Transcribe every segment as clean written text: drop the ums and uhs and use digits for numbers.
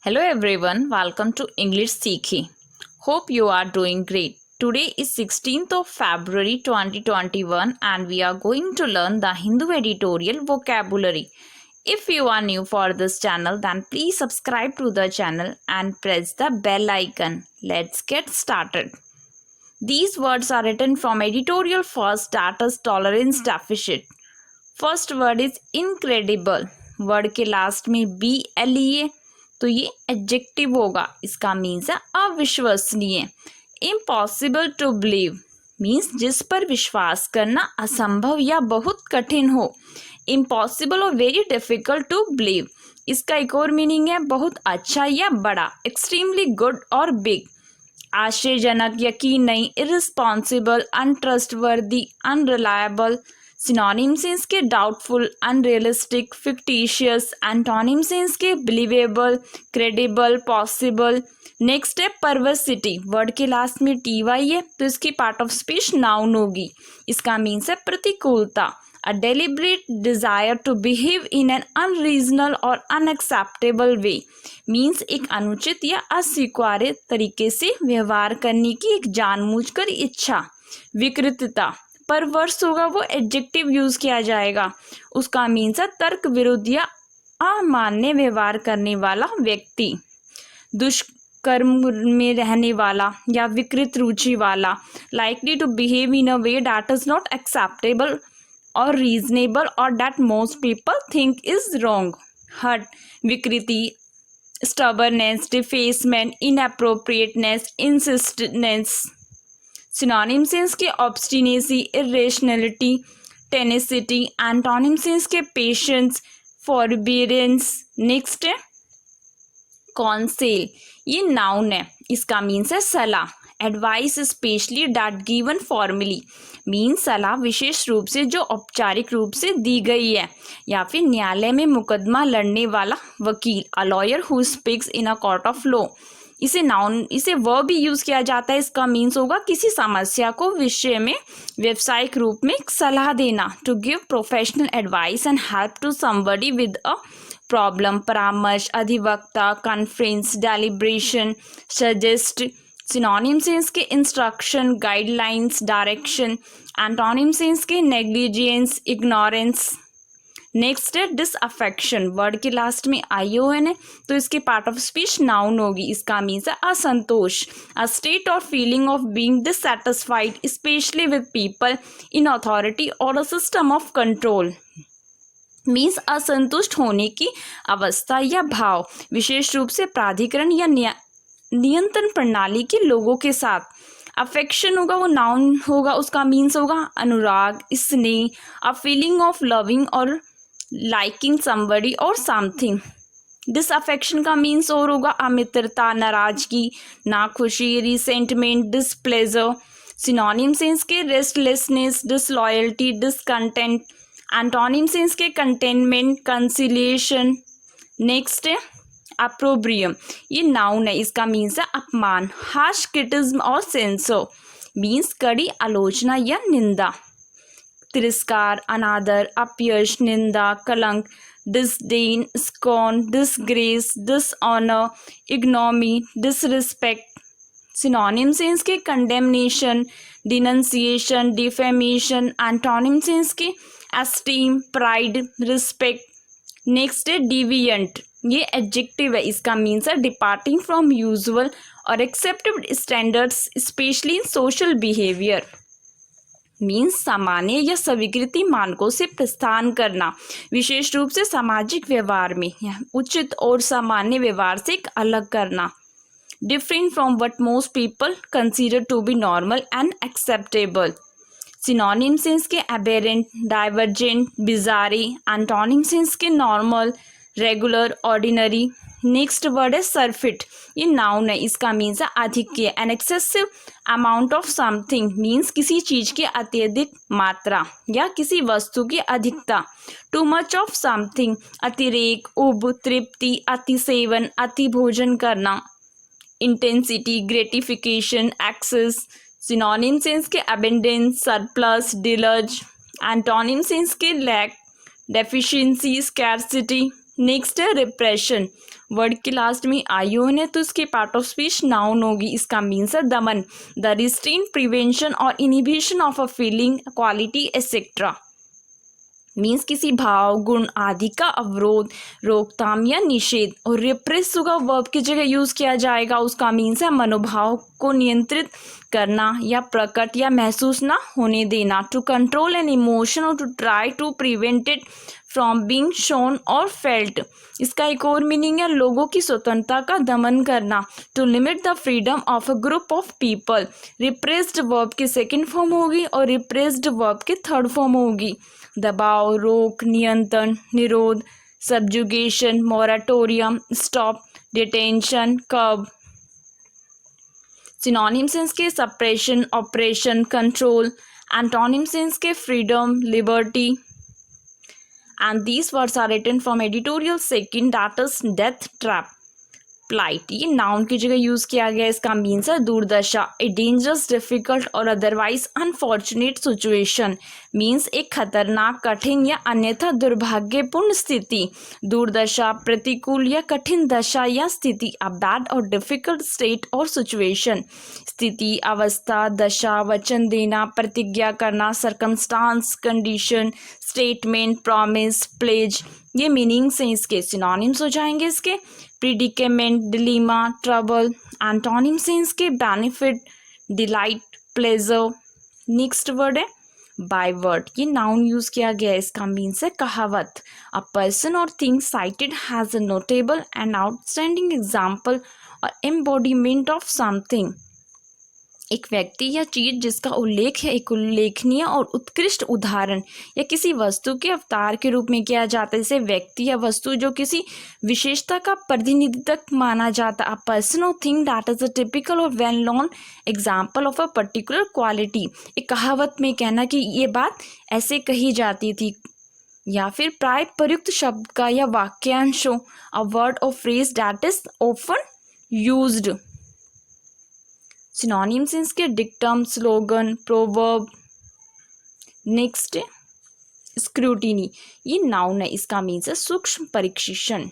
Hello everyone, welcome to English Seekhi. Hope you are doing great. Today is 16th of February 2021 and we are going to learn the Hindu editorial vocabulary. If you are new for this channel, then please subscribe to the channel and press the bell icon. Let's get started. These words are written from editorial first status tolerance deficit. First word is incredible. Word के last में BLE तो ये adjective होगा. इसका means है अविश्वसनीय. Impossible to believe means जिस पर विश्वास करना असंभव या बहुत कठिन हो. इम्पॉसिबल और वेरी डिफिकल्ट टू बिलीव. इसका एक और मीनिंग है बहुत अच्छा या बड़ा. एक्सट्रीमली गुड और बिग. आश्चर्यजनक, यकीन नहीं, इररिस्पॉन्सिबल, अनट्रस्टवर्दी, अनरिलायबल. सिनोनिम्स हैं इसके डाउटफुल, अनरियलिस्टिक, फिक्टिशियस. एंटोनिम्स हैं इसके बिलीवेबल, क्रेडिबल, पॉसिबल. नेक्स्ट है परवर्सिटी. वर्ड के लास्ट में TY है तो इसकी पार्ट ऑफ स्पीच नाउन होगी. इसका मीन्स है प्रतिकूलता. A deliberate desire to behave in an unreasonable और अनएक्सेप्टेबल वे मीन्स एक अनुचित या अस्वीकार्य तरीके से व्यवहार करने की एक जानबूझकर इच्छा. विकृतता. पर वर्ष होगा वो एडजेक्टिव यूज किया जाएगा. उसका मीन्स है तर्क विरुद्ध या अमान्य व्यवहार करने वाला व्यक्ति. दुष्कर्म में रहने वाला या विकृत रुचि वाला. Likely to behave in a way that is not acceptable और रीजनेबल और that most people think is wrong. Hurt. विकृति. Stubbornness, defacement, inappropriateness, insistence. Synonyms हैं इसके ऑब्स्टिनेसी, इरेशनलिटी, टेनेसिटी. एंटोनिम्स हैं इसके पेशेंस, फॉरबियरेंस. नेक्स्ट है कॉन्सेल. ये नाउन है. इसका मीन्स है सलाह. Advice specially that given formally means सलाह विशेष रूप से जो औपचारिक रूप से दी गई है. या फिर न्यायालय में मुकदमा लड़ने वाला वकील. A lawyer who speaks in a court of law. इसे वर्ब भी यूज किया जाता है. इसका मीन्स होगा किसी समस्या को विषय में व्यावसायिक रूप में सलाह देना. To give professional advice and help to somebody with a problem. परामर्श, अधिवक्ता, कॉन्फ्रेंस, डेलिब्रेशन, सजेस्ट. सिनोनिम्स हैं इसके इंस्ट्रक्शन, गाइडलाइंस, डायरेक्शन. एंटोनिम्स हैं इसके नेग्लिजेंस, इग्नोरेंस. नेक्स्ट है डिसअफेक्शन. वर्ड के लास्ट में ION है तो इसकी पार्ट ऑफ स्पीच नाउन होगी. इसका मीन्स है असंतोष. अ स्टेट और feeling of being dissatisfied specially with people in authority और a system of control means असंतुष्ट होने की अवस्था या भाव विशेष रूप से प्राधिकरण या नियंत्रण प्रणाली के लोगों के साथ. अफेक्शन होगा वो नाउन होगा. उसका मीन्स होगा अनुराग, स्नेह. अ फीलिंग ऑफ लविंग और लाइकिंग समबडी और समथिंग. डिसअफेक्शन का मीन्स और होगा अमित्रता, नाराजगी, नाखुशी, रिसेंटमेंट, डिसप्लेजर. सिनोनिम्स हैं इसके रेस्टलेसनेस, डिसलॉयल्टी, डिसकंटेंट. एंटोनिम्स हैं इसके कंटेनमेंट, कंसिलिएशन. नेक्स्ट है अप्रोब्रियम. ये नाउन है. इसका मीन्स है अपमान. हार्श क्रिटिज्म और सेंसर मीन्स कड़ी आलोचना या निंदा. तिरस्कार, अनादर, अपयश, निंदा, कलंक. Disdain, scorn, disgrace, dishonour, ignominy, disrespect. Synonyms हैं इसके कंडेमनेशन, डिनंसिएशन, डिफेमेशन. एंटोनिम्स हैं इसके एस्टीम, प्राइड, रिस्पेक्ट. नेक्स्ट है डिविएंट. ये एडजेक्टिव है. इसका मीन्स है डिपार्टिंग फ्रॉम यूजुअल और accepted standards specially in social behaviour means सामान्य या स्वीकृति मानकों से प्रस्थान करना विशेष रूप से सामाजिक व्यवहार में उचित और सामान्य व्यवहार से अलग करना. Different from what most people consider to be normal and acceptable. Synonyms हैं इसके एबेरेंट, डाइवर्जेंट, बिजारी. एंटोनिम्स हैं इसके normal, regular, ordinary. Next word है सरफिट. ये नाउन है. इसका मीन्स है आधिक्य. An excessive amount of something means किसी चीज की अत्यधिक मात्रा या किसी वस्तु की अधिकता. टू मच ऑफ समथिंग अतिरेक, उब, तृप्ति, अति सेवन, अति भोजन करना. Intensity, gratification, access. सिनोनिम्स हैं इसके अबेंडेंस, सरप्लस, डिलज. एंटोनिम्स हैं इसके लैक, डेफिशिएंसी, स्कैर्सिटी. नेक्स्ट है रिप्रेशन, वर्ड के लास्ट में आईओन है तो इसके पार्ट ऑफ स्पीच नाउन होगी, इसका मीन्स है दमन, द रिस्ट्रेन, प्रिवेंशन और inhibition of a feeling, quality etcetera. Means किसी भाव, गुण आदि का अवरोध, रोकथाम या निषेध। और रिप्रेस होगा वर्ब की जगह यूज किया जाएगा, उसका मीन्स है मनोभाव को नियंत्रित करना या प्रकट या महसूस ना होने देना, to control an emotion or to try to prevent it from being shown or felt. इसका एक और मीनिंग है लोगों की स्वतंत्रता का दमन करना, to limit the freedom of a group of people. Repressed verb की सेकेंड फॉर्म होगी और रिप्रेस्ड वर्ब की थर्ड फॉर्म होगी। दबाव, रोक, नियंत्रण, निरोध, subjugation, moratorium, stop, detention, curb. Synonyms के सप्रेशन, ऑपरेशन, कंट्रोल। एंटोनिम्स के freedom, liberty. And these words are written from editorial second, that is death trap. Plight, ये नाउन की जगह यूज किया गया, इसका मीन्स है दुर्दशा, a dangerous, difficult or otherwise unfortunate situation. Means एक खतरनाक, कठिन या अन्यथा दुर्भाग्यपूर्ण स्थिति। दुर्दशा, प्रतिकूल या कठिन दशा या स्थिति, a bad or difficult state or situation. स्थिति, अवस्था, दशा, वचन देना, प्रतिज्ञा करना, circumstance, condition, statement, promise, pledge. ये मीनिंग्स हैं इसके। सिनोनिम्स हो जाएंगे इसके प्रिडिकेमेंट, डिलीमा, ट्रबल। एंटोनिम्स हैं इसके benefit, delight, pleasure. Next word है बाय वर्ड, ये नाउन यूज किया गया है, इसका मीन्स है कहावत, अ पर्सन और thing cited has a notable and outstanding example or embodiment of something. एक व्यक्ति या चीज जिसका उल्लेख है एक उल्लेखनीय और उत्कृष्ट उदाहरण या किसी वस्तु के अवतार के रूप में किया जाता है, जैसे व्यक्ति या वस्तु जो किसी विशेषता का प्रतिनिधित्व माना जाता है। अ पर्सन और thing that is a typical और well known example of a particular quality. एक कहावत में कहना कि ये बात ऐसे कही जाती थी, या फिर प्राय प्रयुक्त शब्द का या वाक्यांश हो, अ वर्ड और phrase that is often used. Synonyms इसके dictum, slogan, proverb. Next scrutiny, ये नाउन है, इसका मीन्स है सूक्ष्म परीक्षण,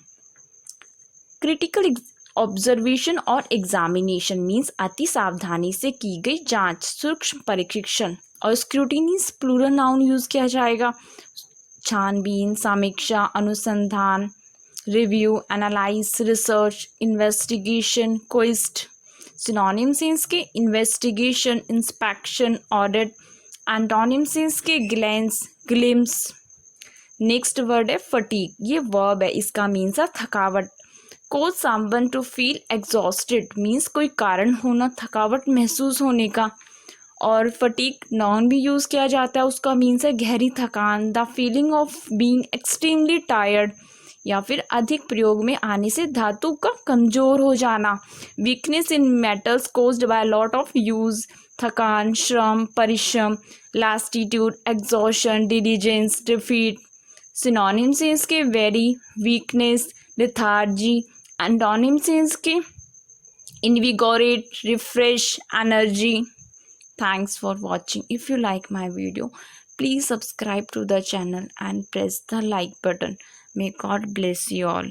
क्रिटिकल ऑब्जर्वेशन और एग्जामिनेशन। मीन्स अति सावधानी से की गई जांच, सूक्ष्म परीक्षण। और स्क्रूटिनी प्लूरल नाउन यूज किया जाएगा, छानबीन, समीक्षा, अनुसंधान, review, analyse, research, investigation, quest. Synonyms हैं इसके इन्वेस्टिगेशन, इंस्पेक्शन, ऑडिट। एंटोनिम्स हैं इसके ग्लैंस, ग्लिम्स। नेक्स्ट वर्ड है फटीग, ये वर्ब है, इसका मीन्स है थकावट, cause someone to feel exhausted, means कोई कारण होना, थकावट महसूस होने का। और फटीग नाउन भी यूज किया जाता है, उसका मीन्स है गहरी थकान, the feeling of being extremely tired, या फिर अधिक प्रयोग में आने से धातु का कमजोर हो जाना। Weakness in metals caused by lot of use, थकान, श्रम, परिश्रम, लैस्टिट्यूड, एग्जॉशन, डिलीजेंस, डिफीट। सिनोनिम्स हैं इसके वेरी, वीकनेस, लेथार्जी। एंटोनिम्स हैं इसके invigorate, refresh, energy. Thanks for watching. If you like my video, please subscribe to the channel and press the like button. May God bless you all.